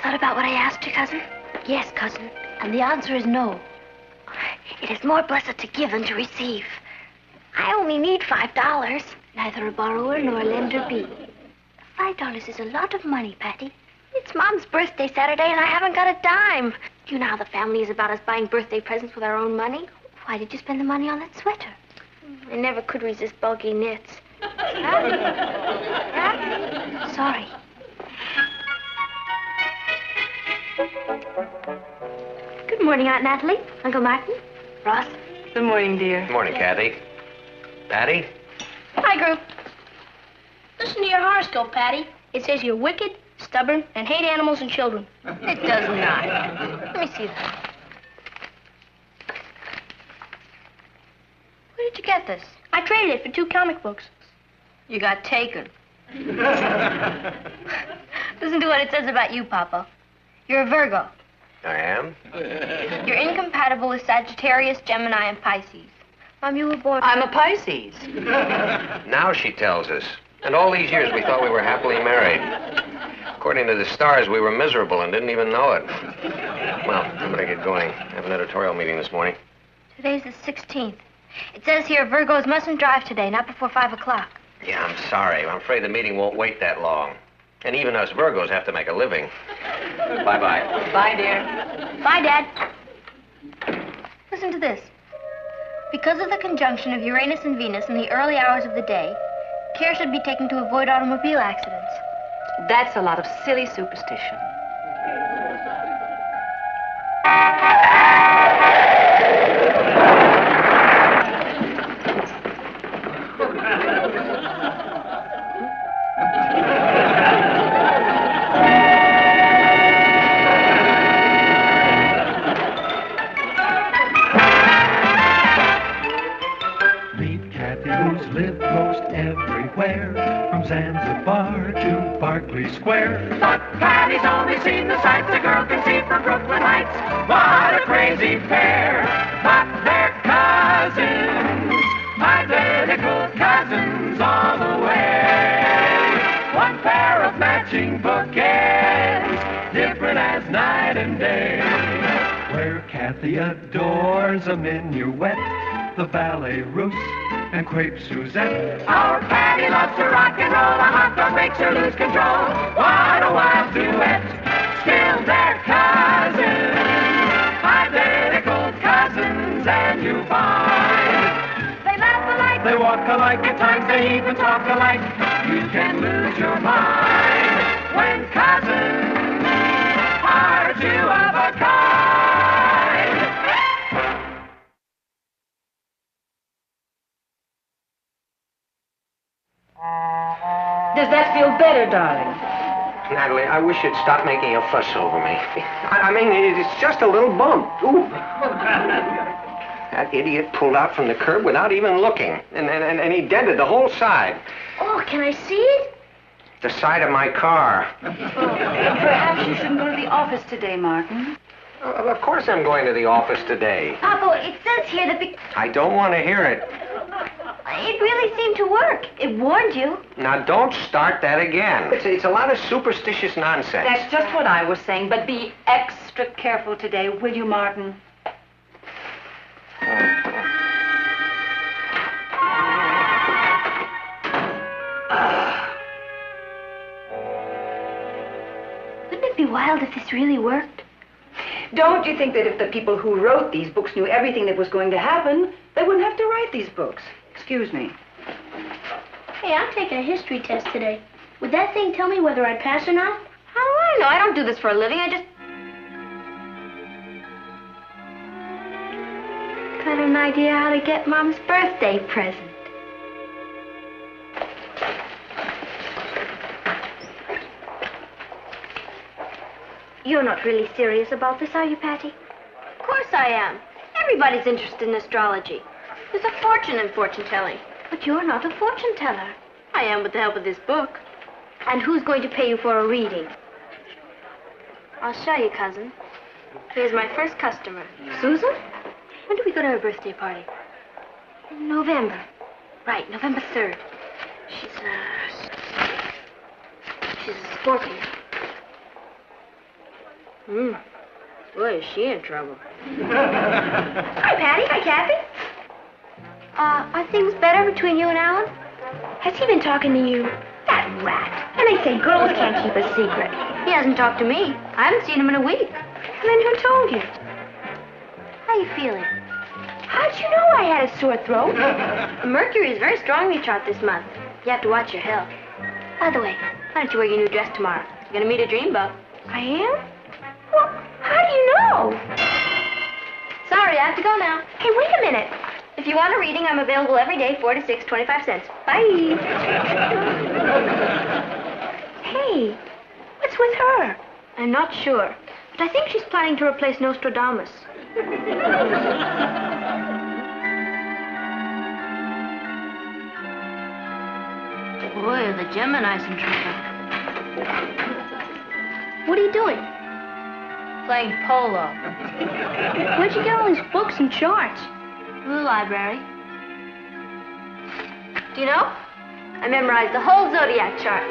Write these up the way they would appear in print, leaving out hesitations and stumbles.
thought about what I asked you, cousin? Yes, cousin. And the answer is no. It is more blessed to give than to receive. I only need $5. Neither a borrower nor a lender be. $5 is a lot of money, Patty. It's Mom's birthday Saturday, and I haven't got a dime. You know how the family is about us buying birthday presents with our own money. Why did you spend the money on that sweater? I never could resist bulky knits. Sorry. Good morning, Aunt Natalie. Uncle Martin. Ross. Good morning, dear. Good morning, Kathy. Patty? Hi, group. Listen to your horoscope, Patty. It says you're wicked, stubborn, and hate animals and children. It does not. Let me see that. Where did you get this? I traded it for 2 comic books. You got taken. Listen to what it says about you, Papa. You're a Virgo. I am? You're incompatible with Sagittarius, Gemini, and Pisces. Mom, you were born... I'm a Pisces. Now she tells us. And all these years we thought we were happily married. According to the stars, we were miserable and didn't even know it. Well, I'm gonna get going. I have an editorial meeting this morning. Today's the 16th. It says here Virgos mustn't drive today, not before 5 o'clock. Yeah, I'm sorry. I'm afraid the meeting won't wait that long. And even us Virgos have to make a living. Bye-bye. Bye, dear. Bye, Dad. Listen to this. Because of the conjunction of Uranus and Venus in the early hours of the day, care should be taken to avoid automobile accidents. That's a lot of silly superstition. Square. But Patty's only seen the sights a girl can see from Brooklyn Heights. What a crazy pair. But they're cousins, identical cousins all the way. One pair of matching bouquets, different as night and day. Where Kathy adores a minuet, the ballet russe, and crepe Suzette. Our Patty loves to rock and roll. A hot dog makes her lose control. What a wild duet. Still they're cousins, identical cousins, and you find they laugh alike, they walk alike, at times they even talk alike. You can lose your mind when cousins are 2 of a kind. Does that feel better, darling? Natalie, I wish you'd stop making a fuss over me. I mean, it's just a little bump. Ooh. That idiot pulled out from the curb without even looking. And he dented the whole side. Oh, can I see it? The side of my car. Perhaps you shouldn't go to the office today, Martin. Of course I'm going to the office today. Papa, it says here that... I don't want to hear it. It really seemed to work. It warned you. Now, don't start that again. It's a lot of superstitious nonsense. That's just what I was saying, but be extra careful today, will you, Martin? Wouldn't it be wild if this really worked? Don't you think that if the people who wrote these books knew everything that was going to happen, they wouldn't have to write these books? Excuse me. Hey, I'm taking a history test today. Would that thing tell me whether I'd pass or not? How do I know? I don't do this for a living. I just... got an idea how to get Mom's birthday present. You're not really serious about this, are you, Patty? Of course I am. Everybody's interested in astrology. There's a fortune in fortune-telling. But you're not a fortune teller. I am with the help of this book. And who's going to pay you for a reading? I'll show you, cousin. Here's my first customer. Susan? When do we go to her birthday party? In November. Right, November 3rd. She's a Scorpio. Boy, is she in trouble. Hi, Patty. Hi, Kathy. Are things better between you and Alan? Has he been talking to you? That rat. And they say girls can't keep a secret. He hasn't talked to me. I haven't seen him in a week. And then who told you? How you feeling? How'd you know I had a sore throat? Mercury is very strongly chart this month. You have to watch your health. By the way, why don't you wear your new dress tomorrow? You're gonna meet a dreamboat. I am? Well, how do you know? Sorry, I have to go now. Hey, wait a minute. If you want a reading, I'm available every day, 4 to 6, 25 cents. Bye. Hey, what's with her? I'm not sure, but I think she's planning to replace Nostradamus. Boy, the Gemini's in trouble. What are you doing? Playing polo. Where'd you get all these books and charts? From the library. Do you know? I memorized the whole zodiac chart.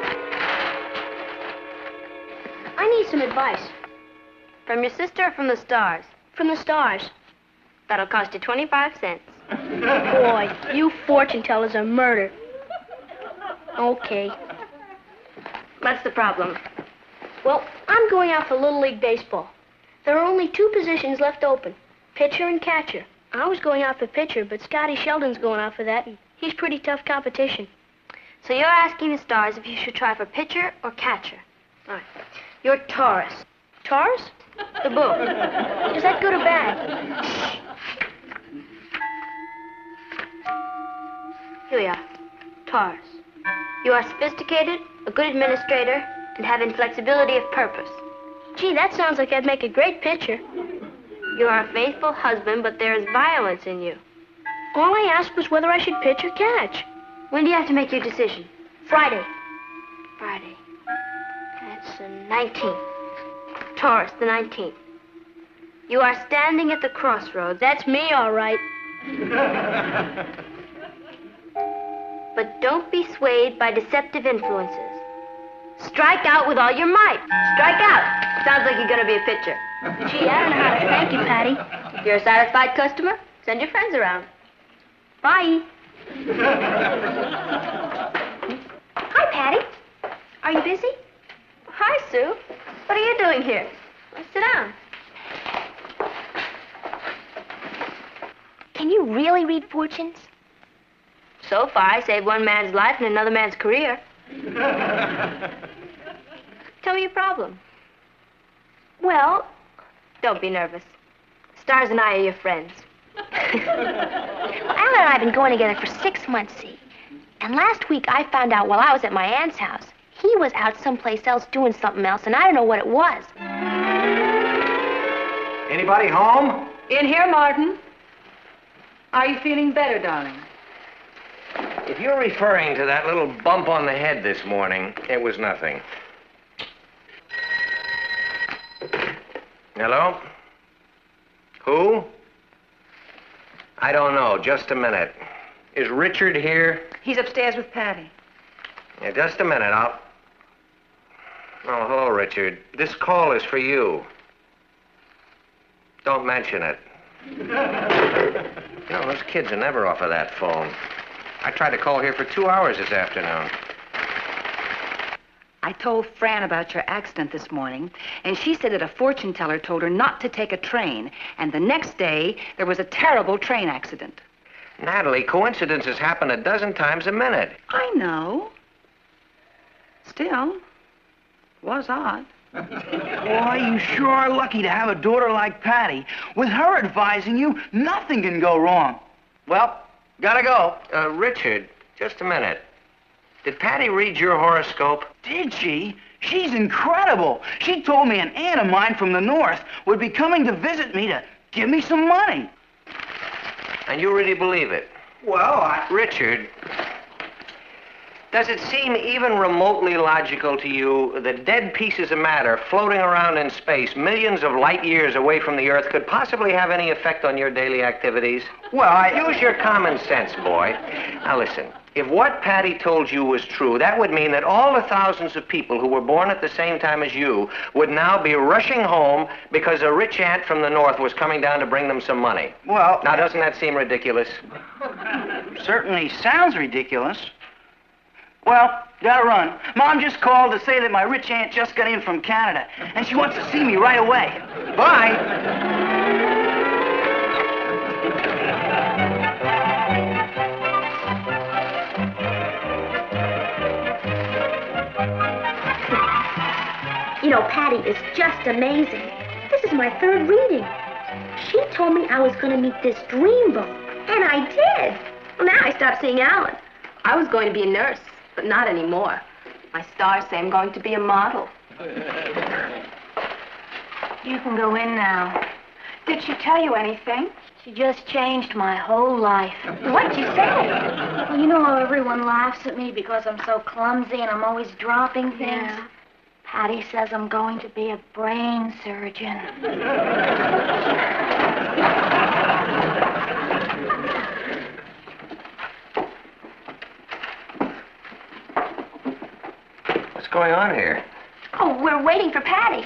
I need some advice. From your sister or from the stars? From the stars. That'll cost you 25 cents. Boy, you fortune tellers are murder. Okay. What's the problem? Well, I'm going out for Little League Baseball. There are only 2 positions left open, pitcher and catcher. I was going out for pitcher, but Scotty Sheldon's going out for that, and he's pretty tough competition. So you're asking the stars if you should try for pitcher or catcher. All right. You're Taurus. Taurus? The book. Is that good or bad? Here we are. Taurus. You are sophisticated, a good administrator, and have inflexibility of purpose. Gee, that sounds like I'd make a great pitcher. You are a faithful husband, but there is violence in you. All I asked was whether I should pitch or catch. When do you have to make your decision? Friday. Friday. That's the 19th. Taurus, the 19th. You are standing at the crossroads. That's me, all right. But don't be swayed by deceptive influences. Strike out with all your might. Strike out. Sounds like you're going to be a pitcher. Gee, I don't know how to thank you, Patty. If you're a satisfied customer, send your friends around. Bye. Hi, Patty. Are you busy? Hi, Sue. What are you doing here? Well, sit down. Can you really read fortunes? So far, I saved one man's life and another man's career. Tell me your problem. Well, don't be nervous. Stars and I are your friends. Alan and I have been going together for 6 months, see? And last week I found out while I was at my aunt's house, he was out someplace else doing something else, and I don't know what it was. Anybody home? In here, Martin. Are you feeling better, darling? If you're referring to that little bump on the head this morning, it was nothing. Hello? Who? I don't know. Just a minute. Is Richard here? He's upstairs with Patty. Yeah, just a minute. Oh, hello, Richard. This call is for you. Don't mention it. You know, those kids are never off of that phone. I tried to call here for 2 hours this afternoon. I told Fran about your accident this morning, and she said that a fortune teller told her not to take a train, and the next day there was a terrible train accident. Natalie, coincidences happen a dozen times a minute. I know. Still, was odd. Boy, you sure are lucky to have a daughter like Patty. With her advising you, nothing can go wrong. Well, gotta go. Richard, just a minute. Did Patty read your horoscope? Did she? She's incredible. She told me an aunt of mine from the north would be coming to visit me to give me some money. And you really believe it? Well, Richard, Does it seem even remotely logical to you that dead pieces of matter floating around in space millions of light years away from the Earth could possibly have any effect on your daily activities? Well, Use your common sense, boy. Now listen, if what Patty told you was true, that would mean that all the thousands of people who were born at the same time as you would now be rushing home because a rich aunt from the North was coming down to bring them some money. Well, Now, doesn't that seem ridiculous? certainly sounds ridiculous. Well, gotta run. Mom just called to say that my rich aunt just got in from Canada, and she wants to see me right away. Bye. You know, Patty is just amazing. This is my third reading. She told me I was going to meet this dreamboat, and I did. Well, now I stopped seeing Alan. I was going to be a nurse, but not anymore. My stars say I'm going to be a model. You can go in now. Did she tell you anything? She just changed my whole life. What'd you say? Well, you know how everyone laughs at me because I'm so clumsy and I'm always dropping things? Yeah. Patty says I'm going to be a brain surgeon. What's going on here? Oh, we're waiting for Patty.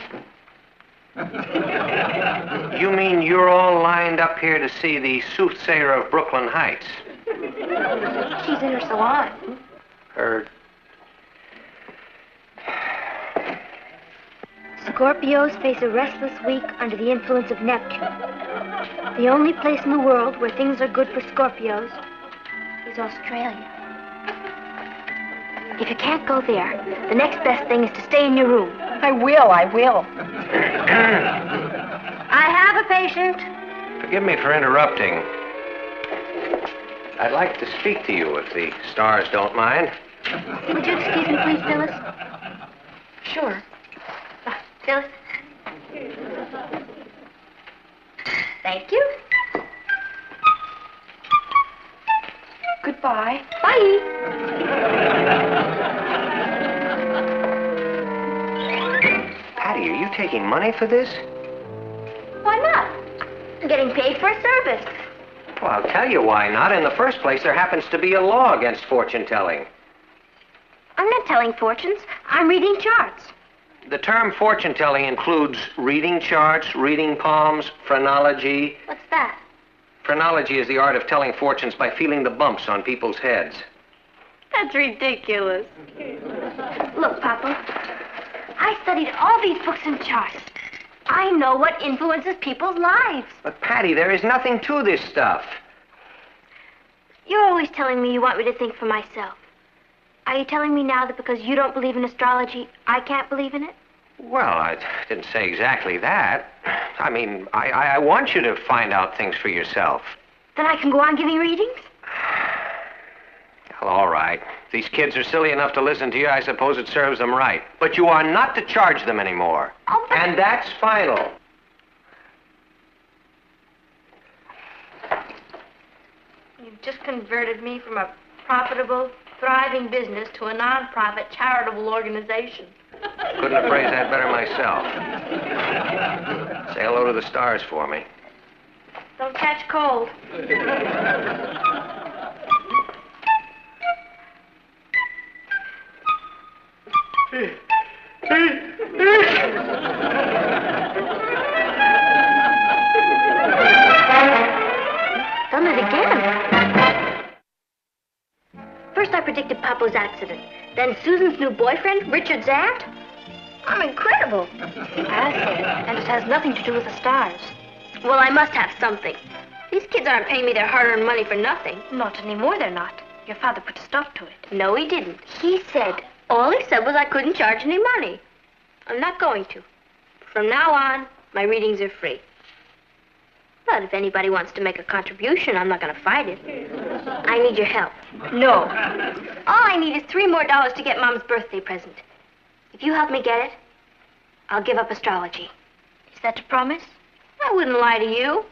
You mean you're all lined up here to see the soothsayer of Brooklyn Heights? She's in her salon. Her... Scorpios face a restless week under the influence of Neptune. The only place in the world where things are good for Scorpios is Australia. If you can't go there, the next best thing is to stay in your room. I will. I have a patient. Forgive me for interrupting. I'd like to speak to you if the stars don't mind. Would you excuse me, please, Phyllis? Sure. Phyllis? Thank you. Goodbye. Bye. Patty, are you taking money for this? Why not? I'm getting paid for a service. Well, I'll tell you why not. In the first place, there happens to be a law against fortune-telling. I'm not telling fortunes. I'm reading charts. The term fortune-telling includes reading charts, reading palms, phrenology. What's that? Phrenology is the art of telling fortunes by feeling the bumps on people's heads. That's ridiculous. Look, Papa, I studied all these books and charts. I know what influences people's lives. But, Patty, there is nothing to this stuff. You're always telling me you want me to think for myself. Are you telling me now that because you don't believe in astrology, I can't believe in it? Well, I didn't say exactly that. I mean, I want you to find out things for yourself. Then I can go on giving readings? Well, all right. If these kids are silly enough to listen to you, I suppose it serves them right. But you are not to charge them anymore. Oh, but... And that's final. You've just converted me from a profitable, thriving business to a non-profit charitable organization. Couldn't have phrased that better myself. Say hello to the stars for me. Don't catch cold. Done it again. First I predicted Papa's accident. Then Susan's new boyfriend, Richard's aunt. I'm incredible. That's it. And it has nothing to do with the stars. Well, I must have something. These kids aren't paying me their hard-earned money for nothing. Not anymore, they're not. Your father put a stop to it. No, he didn't. All he said was I couldn't charge any money. I'm not going to. From now on, my readings are free. But if anybody wants to make a contribution, I'm not going to fight it. I need your help. No. All I need is $3 more to get Mom's birthday present. If you help me get it, I'll give up astrology. Is that a promise? I wouldn't lie to you.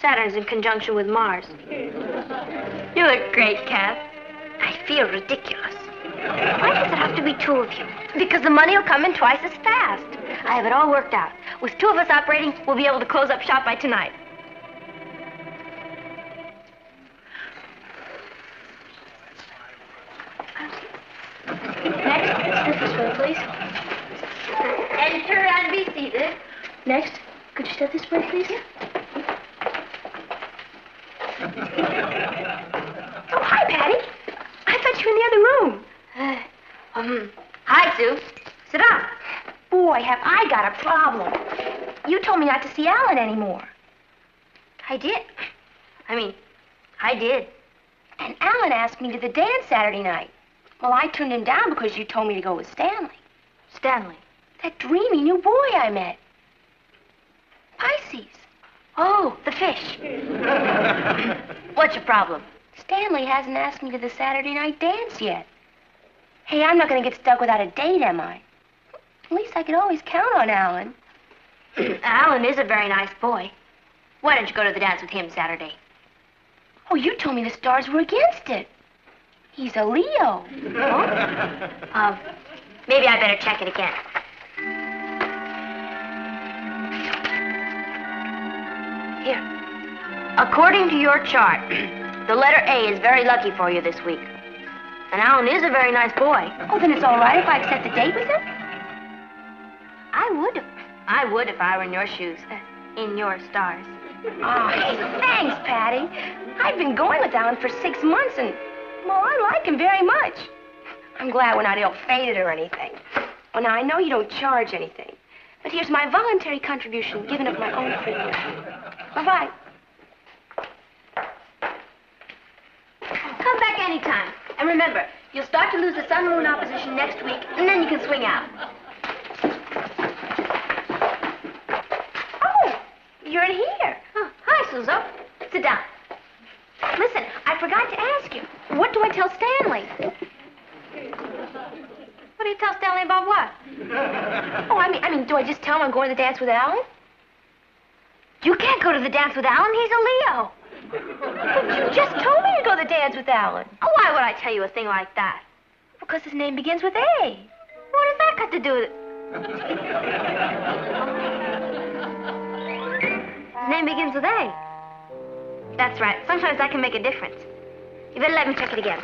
Saturn's in conjunction with Mars. You look great, Kath. I feel ridiculous. Why does it have to be two of you? Because the money will come in twice as fast. I have it all worked out. With two of us operating, we'll be able to close up shop by tonight. Next, this way, please. Enter and be seated. Next, could you step this way, please? Oh, hi, Patty. I thought you were in the other room. Hi, Sue. Sit down. Boy, have I got a problem. You told me not to see Alan anymore. I did. I did. And Alan asked me to the dance Saturday night. Well, I turned him down because you told me to go with Stanley. Stanley? That dreamy new boy I met. Pisces. Oh, the fish. What's your problem? Stanley hasn't asked me to the Saturday night dance yet. Hey, I'm not going to get stuck without a date, am I? At least I could always count on Alan. Alan is a very nice boy. Why don't you go to the dance with him Saturday? Oh, you told me the stars were against it. He's a Leo. Oh? Maybe I better check it again. Here. According to your chart, the letter A is very lucky for you this week. And Alan is a very nice boy. Oh, then it's all right if I accept the date with him? I would if I were in your shoes. In your stars. Oh, hey, thanks, Patty. I've been going with Alan for 6 months, and, well, I like him very much. I'm glad we're not ill-fated or anything. Well, now, I know you don't charge anything, but here's my voluntary contribution given of my own free will. Bye-bye. Come back anytime. And remember, you'll start to lose the sun-moon opposition next week, and then you can swing out. Oh, you're in here. Oh, hi, Suzo. Sit down. Listen, I forgot to ask you. What do I tell Stanley? What do you tell Stanley about what? Oh, I mean, do I just tell him I'm going to the dance with Alan? You can't go to the dance with Alan. He's a Leo. But you just told me to go to the dance with Alan. Oh, why would I tell you a thing like that? Because his name begins with A. What does that got to do with it? His name begins with A. That's right. Sometimes that can make a difference. You better let me check it again.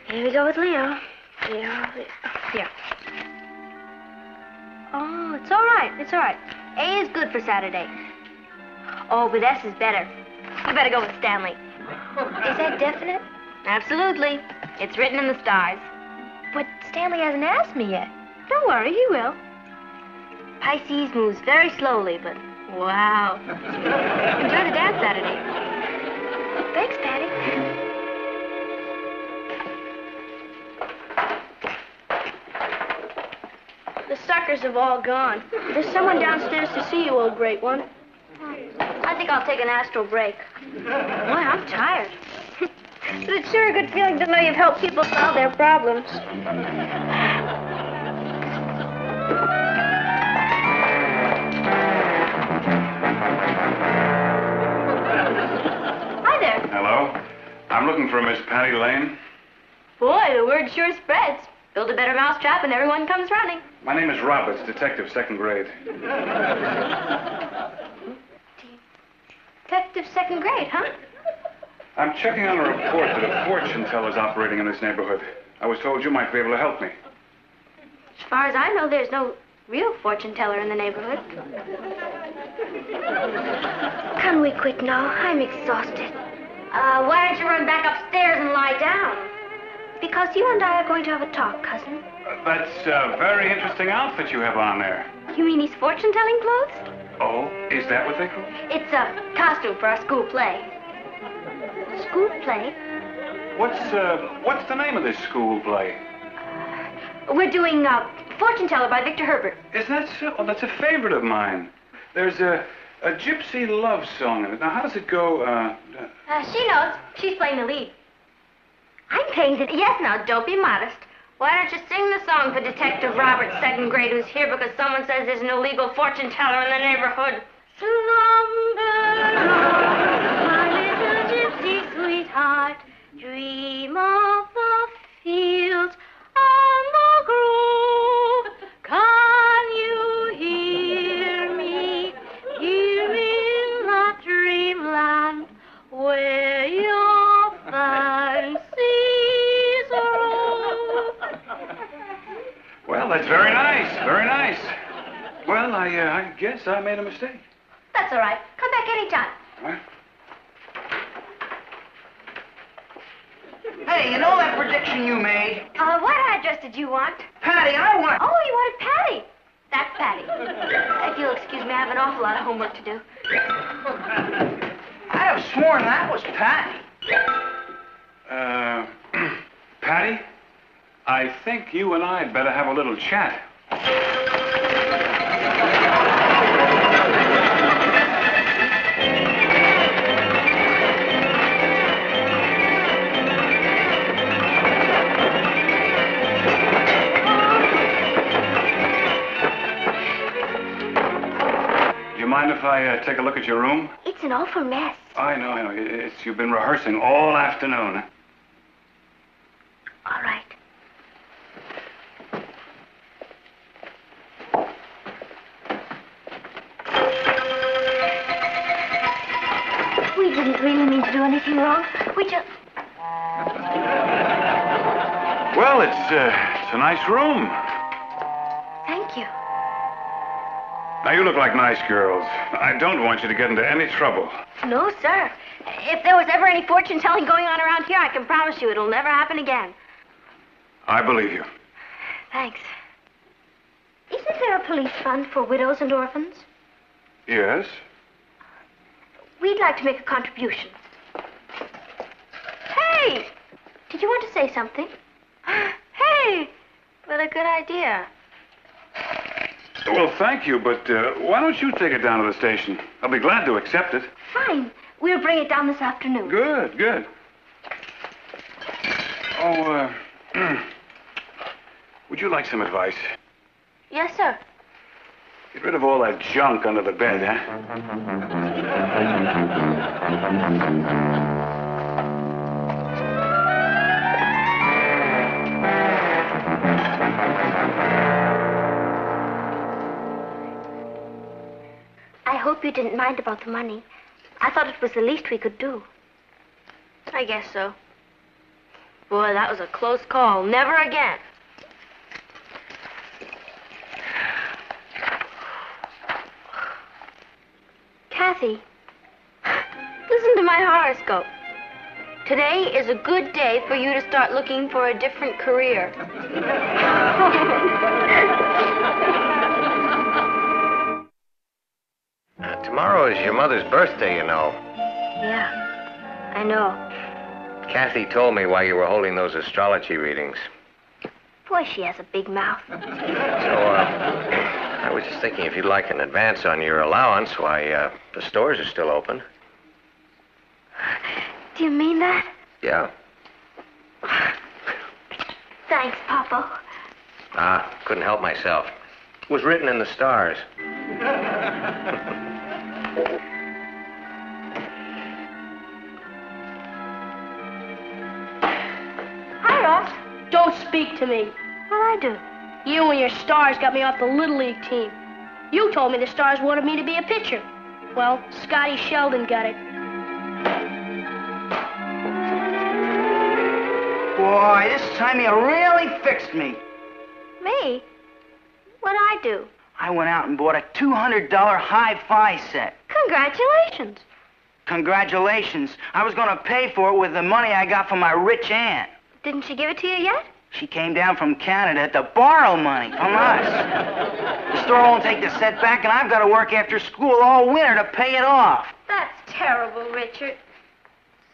Here we go with Leo. Leo. Here. Oh, it's all right. It's all right. A is good for Saturday. Oh, but S is better. You better go with Stanley. Is that definite? Absolutely. It's written in the stars. But Stanley hasn't asked me yet. Don't worry, he will. Pisces moves very slowly, but wow. Enjoy the dance Saturday. Thanks, Patty. The suckers have all gone. There's someone downstairs to see you, old great one. I think I'll take an astral break. Boy, I'm tired. But it's sure a good feeling to know you've helped people solve their problems. Hi there. Hello. I'm looking for Miss Patty Lane. Boy, the word sure spreads. Build a better mousetrap and everyone comes running. My name is Roberts, detective, 2nd grade. Detective 2nd grade, huh? I'm checking on a report that a fortune teller's operating in this neighborhood. I was told you might be able to help me. As far as I know, there's no real fortune teller in the neighborhood. Can we quit now? I'm exhausted. Why don't you run back upstairs and lie down? Because you and I are going to have a talk, cousin. That's a very interesting outfit you have on there. You mean these fortune-telling clothes? Oh, is that what they call it? It's a costume for our school play. School play? What's the name of this school play? We're doing Fortune Teller by Victor Herbert. Is that so? Oh, that's a favorite of mine. There's a gypsy love song in it. Now, how does it go? She knows. She's playing the lead. I'm playing the... Yes, now, don't be modest. Why don't you sing the song for Detective Robert, 2nd grade, who's here because someone says there's an illegal fortune teller in the neighborhood? Slumber, my little gypsy sweetheart, dream of the that's very nice. Very nice. Well, I guess I made a mistake. That's all right. Come back anytime. All right. Hey, you know that prediction you made? What address did you want? Patty, I want... Oh, you wanted Patty. That's Patty. If you'll excuse me, I have an awful lot of homework to do. I'd have sworn that was Patty. Patty, I think you and I'd better have a little chat. Do you mind if I take a look at your room? It's an awful mess. I know. You've been rehearsing all afternoon. All right. We didn't really mean to do anything wrong. We just... Well, it's a nice room. Thank you. Now, you look like nice girls. I don't want you to get into any trouble. No, sir. If there was ever any fortune telling going on around here, I can promise you it'll never happen again. I believe you. Thanks. Isn't there a police fund for widows and orphans? Yes? We'd like to make a contribution. Hey! Did you want to say something? Hey! What a good idea. Well, thank you, but why don't you take it down to the station? I'll be glad to accept it. Fine. We'll bring it down this afternoon. Good, good. Oh, would you like some advice? Yes, sir. Get rid of all that junk under the bed, huh? I hope you didn't mind about the money. I thought it was the least we could do. I guess so. Boy, that was a close call. Never again. Kathy, Listen to my horoscope. Today is a good day for you to start looking for a different career. Tomorrow is your mother's birthday, you know. yeah, I know. Kathy told me why you were holding those astrology readings. Boy, she has a big mouth. So, I was just thinking if you'd like an advance on your allowance, why, the stores are still open. Do you mean that? Yeah. Thanks, Papa. Couldn't help myself. It was written in the stars. Hi, Ross. Don't speak to me. Well, I do. You and your Stars got me off the Little League team. You told me the Stars wanted me to be a pitcher. Well, Scotty Sheldon got it. Boy, this time you really fixed me. Me? What'd I do? I went out and bought a $200 hi-fi set. Congratulations. Congratulations. I was going to pay for it with the money I got from my rich aunt. Didn't she give it to you yet? She came down from Canada to borrow money from us. The store won't take the set back, and I've got to work after school all winter to pay it off. That's terrible, Richard.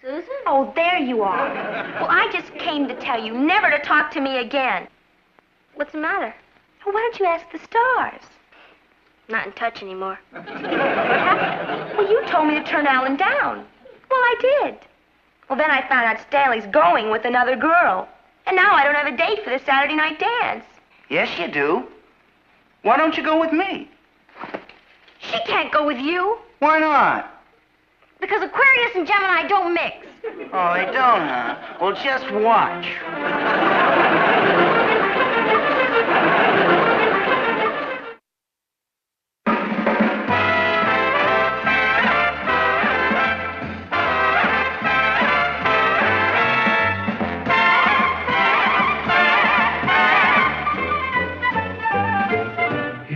Susan? Oh, there you are. Well, I just came to tell you never to talk to me again. What's the matter? Well, why don't you ask the Stars? Not in touch anymore. What happened? Well, you told me to turn Alan down. Well, I did. Well, then I found out Stanley's going with another girl. And now I don't have a date for the Saturday night dance. Yes, you do. Why don't you go with me? She can't go with you. Why not? Because Aquarius and Gemini don't mix. Oh, they don't, huh? Well, just watch.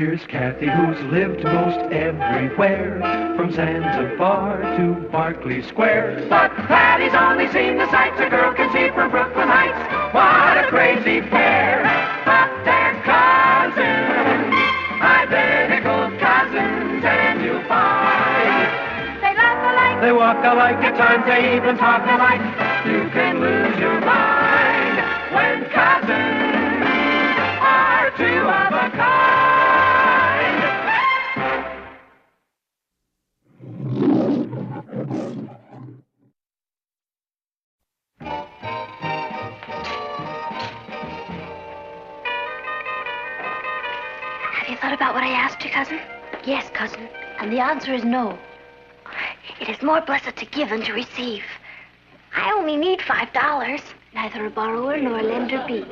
Here's Kathy, who's lived most everywhere, from Zanzibar to Berkeley Square. But Patty's only seen the sights a girl can see from Brooklyn Heights. What a crazy pair! But they're cousins, identical cousins, and you'll find They laugh alike. they walk alike, at times they even talk alike. You can lose your mind when cousins are two of a kind. Have you thought about what I asked you, cousin? Yes, cousin. And the answer is no. It is more blessed to give than to receive. I only need $5. Neither a borrower nor a lender be.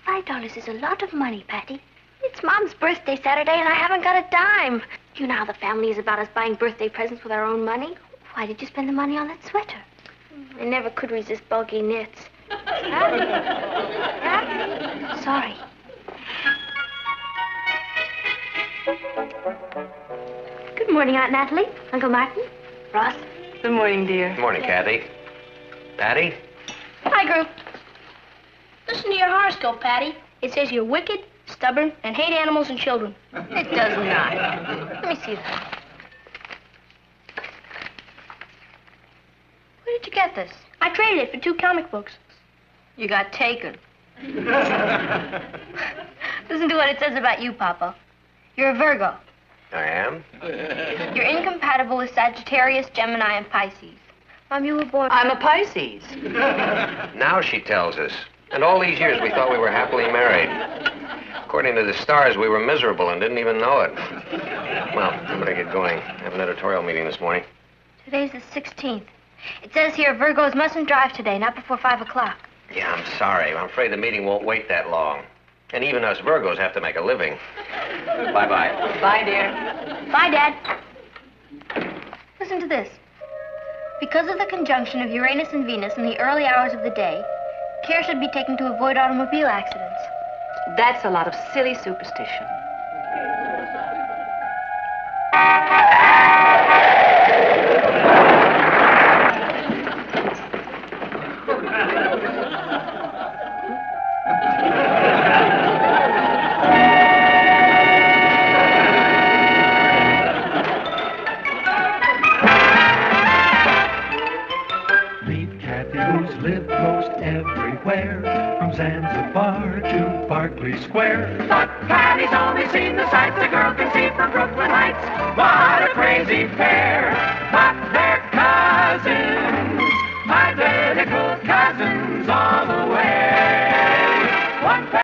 $5 is a lot of money, Patty. It's Mom's birthday Saturday, and I haven't got a dime. You know how the family is about us buying birthday presents with our own money. Why did you spend the money on that sweater? I never could resist bulky knits. Sorry. Good morning, Aunt Natalie. Uncle Martin. Ross. Good morning, dear. Good morning, Kathy. Patty? Hi, Group. Listen to your horoscope, Patty. It says you're wicked, stubborn, and hate animals and children. It does not. Let me see that. Where did you get this? I traded it for 2 comic books. You got taken. Listen to what it says about you, Papa. You're a Virgo. I am? You're incompatible with Sagittarius, Gemini, and Pisces. Mom, you were born... I'm a Pisces. Now she tells us. And all these years we thought we were happily married. According to the stars, we were miserable and didn't even know it. Well, I'm gonna get going. I have an editorial meeting this morning. Today's the 16th. It says here Virgos mustn't drive today, not before 5 o'clock. Yeah, I'm sorry. I'm afraid the meeting won't wait that long. And even us Virgos have to make a living. Bye-bye. Bye, dear. Bye, Dad. Listen to this. Because of the conjunction of Uranus and Venus in the early hours of the day, care should be taken to avoid automobile accidents. That's a lot of silly superstition. Lived most everywhere, from Zanzibar to Berkeley Square. But Patty's only seen the sights a girl can see from Brooklyn Heights. What a crazy pair!